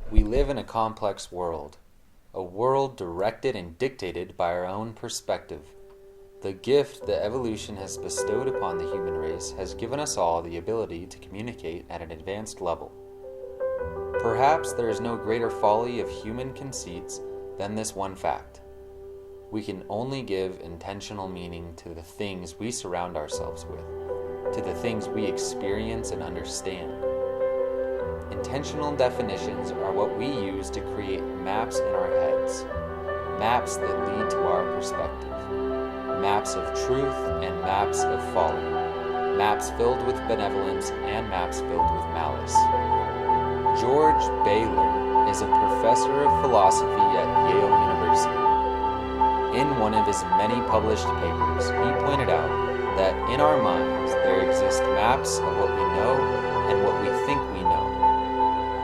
We live in a complex world, a world directed and dictated by our own perspective. The gift that evolution has bestowed upon the human race has given us all the ability to communicate at an advanced level. Perhaps there is no greater folly of human conceits than this one fact. We can only give intentional meaning to the things we surround ourselves with, to the things we experience and understand. Intentional definitions are what we use to create maps in our heads, maps that lead to our perspective, maps of truth and maps of folly, maps filled with benevolence and maps filled with malice. George Baylor is a professor of philosophy at Yale University. In one of his many published papers, he pointed out that in our minds there exist maps of what we know and what we think we know.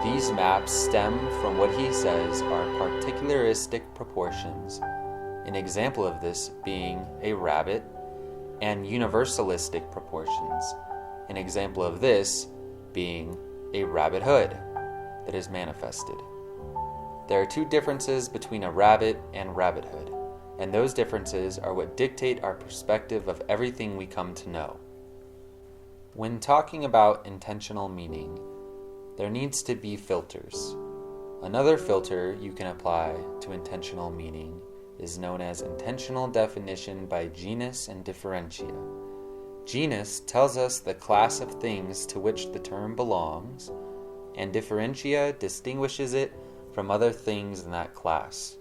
These maps stem from what he says are particularistic proportions, an example of this being a rabbit, and universalistic proportions, an example of this being a rabbit hood that is manifested. There are two differences between a rabbit and rabbithood, and those differences are what dictate our perspective of everything we come to know. When talking about intentional meaning, there needs to be filters. Another filter you can apply to intentional meaning is known as intentional definition by genus and differentia. Genus tells us the class of things to which the term belongs, and differentia distinguishes it from other things in that class.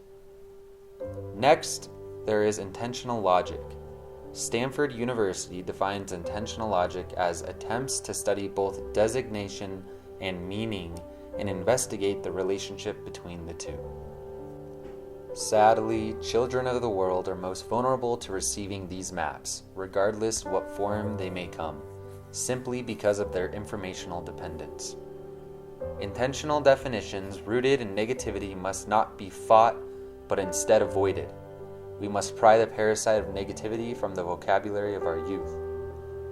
Next, there is intentional logic. Stanford University defines intentional logic as attempts to study both designation and meaning and investigate the relationship between the two. Sadly, children of the world are most vulnerable to receiving these maps, regardless what form they may come, simply because of their informational dependence. Intentional definitions rooted in negativity must not be fought, but instead avoided. We must pry the parasite of negativity from the vocabulary of our youth.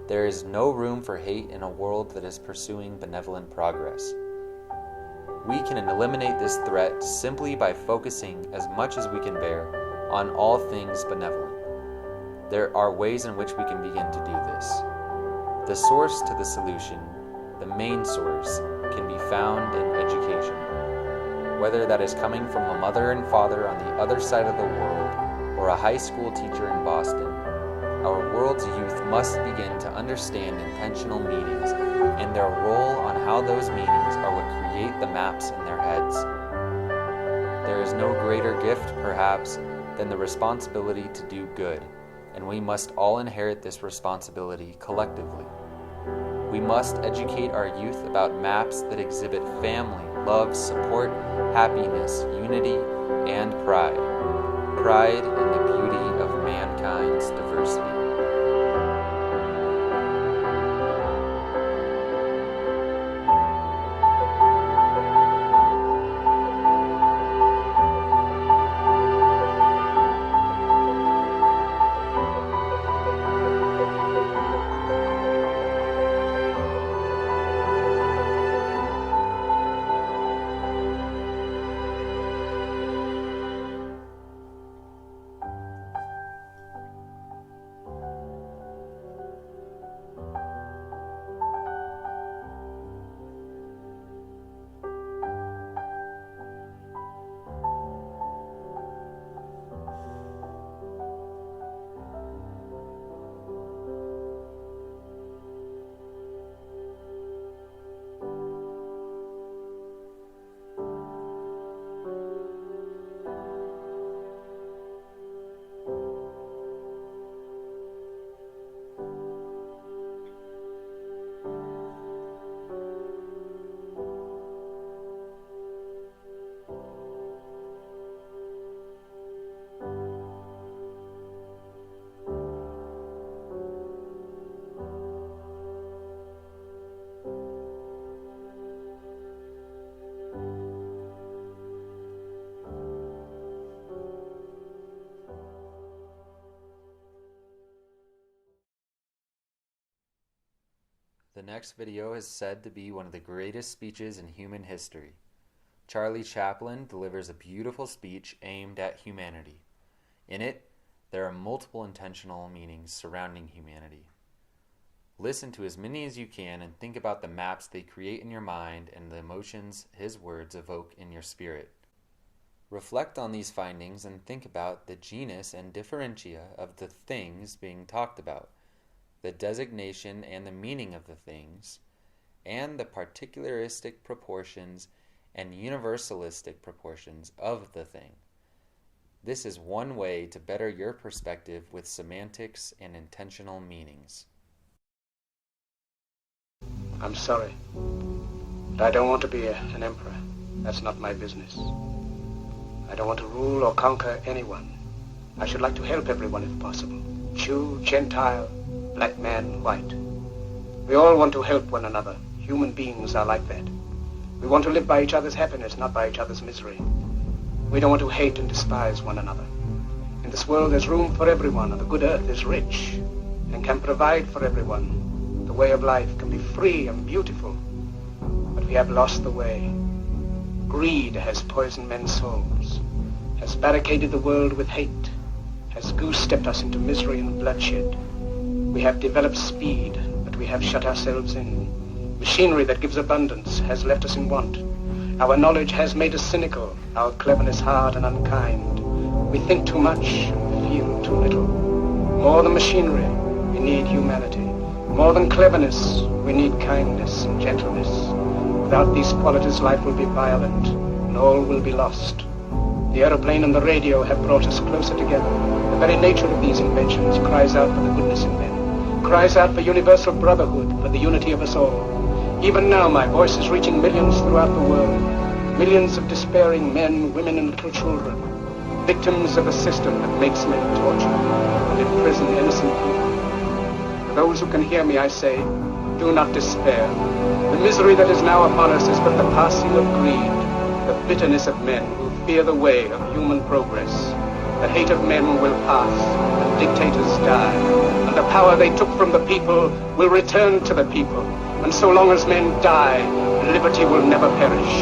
There is no room for hate in a world that is pursuing benevolent progress. We can eliminate this threat simply by focusing as much as we can bear on all things benevolent. There are ways in which we can begin to do this. The source to the solution, the main source, can be found in education. Whether that is coming from a mother and father on the other side of the world or a high school teacher in Boston, our world's youth must begin to understand intentional meanings and their role on how those meanings are what create the maps in their heads. There is no greater gift, perhaps, than the responsibility to do good, and we must all inherit this responsibility collectively. We must educate our youth about maps that exhibit family, love, support, happiness, unity, and pride. Pride in the beauty of mankind's diversity. The next video is said to be one of the greatest speeches in human history. Charlie Chaplin delivers a beautiful speech aimed at humanity. In it, there are multiple intentional meanings surrounding humanity. Listen to as many as you can and think about the maps they create in your mind and the emotions his words evoke in your spirit. Reflect on these findings and think about the genus and differentia of the things being talked about, the designation and the meaning of the things, and the particularistic proportions and universalistic proportions of the thing. This is one way to better your perspective with semantics and intentional meanings. I'm sorry, but I don't want to be an emperor. That's not my business. I don't want to rule or conquer anyone. I should like to help everyone if possible. Jew, Gentile, black man, white. We all want to help one another. Human beings are like that. We want to live by each other's happiness, not by each other's misery. We don't want to hate and despise one another. In this world there's room for everyone, and the good earth is rich and can provide for everyone. The way of life can be free and beautiful, but we have lost the way. Greed has poisoned men's souls, has barricaded the world with hate, has goose-stepped us into misery and bloodshed. We have developed speed, but we have shut ourselves in. Machinery that gives abundance has left us in want. Our knowledge has made us cynical, our cleverness hard and unkind. We think too much and feel too little. More than machinery, we need humanity. More than cleverness, we need kindness and gentleness. Without these qualities, life will be violent and all will be lost. The aeroplane and the radio have brought us closer together. The very nature of these inventions cries out for the goodness in men, cries out for universal brotherhood, for the unity of us all. Even now, my voice is reaching millions throughout the world. Millions of despairing men, women, and little children. Victims of a system that makes men torture and imprison innocent people. For those who can hear me, I say, do not despair. The misery that is now upon us is but the passing of greed, the bitterness of men who fear the way of human progress. The hate of men will pass, and dictators die, and the power they took from the people will return to the people. And so long as men die, liberty will never perish.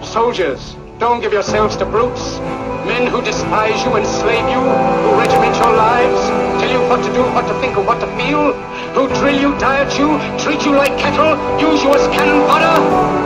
Soldiers, don't give yourselves to brutes, men who despise you, enslave you, who regiment your lives, tell you what to do, what to think, and what to feel, who drill you, diet you, treat you like cattle, use you as cannon fodder.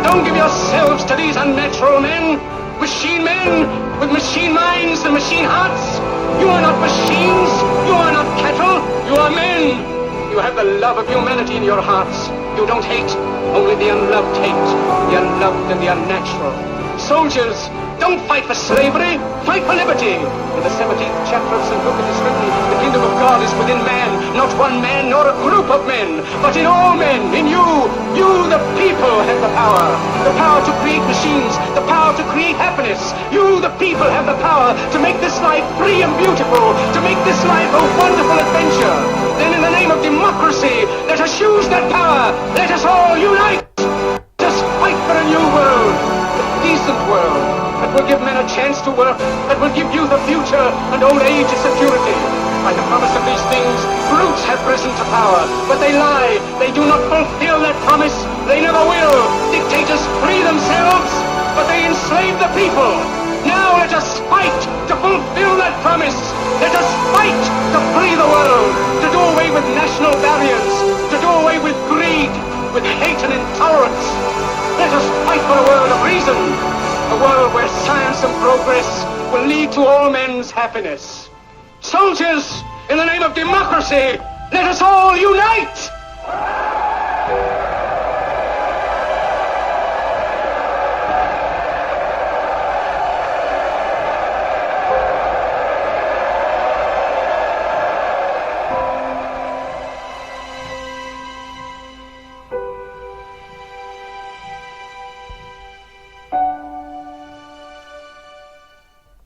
Don't give yourselves to these unnatural men, machine men with machine minds and machine hearts. You are not machines, you are not cattle, you are men. You have the love of humanity in your hearts. You don't hate, only the unloved hate, the unloved and the unnatural. Soldiers, don't fight for slavery, fight for liberty. In the 17th chapter of St. Luke it is written, the kingdom of God is within man, not one man nor a group of men, but in all men, in you. You, the people, have the power to create machines, the power to create happiness. You, the people, have the power to make this life free and beautiful, to make this life a wonderful adventure. Then in the name of democracy, let us use that power. Let us all unite. Let us fight for a new world, a decent world, that will give men a chance to work, that will give youth a future and old age a security. By the promise of these things, brutes have risen to power, but they lie. They do not fulfill that promise. They never will. Dictators free themselves, but they enslave the people. Now let us fight to fulfill that promise. Let us fight to free the world, to do away with national barriers, to do away with greed, with hate and intolerance. Let us fight for a world of reason, a world where science and progress will lead to all men's happiness. Soldiers, in the name of democracy, let us all unite!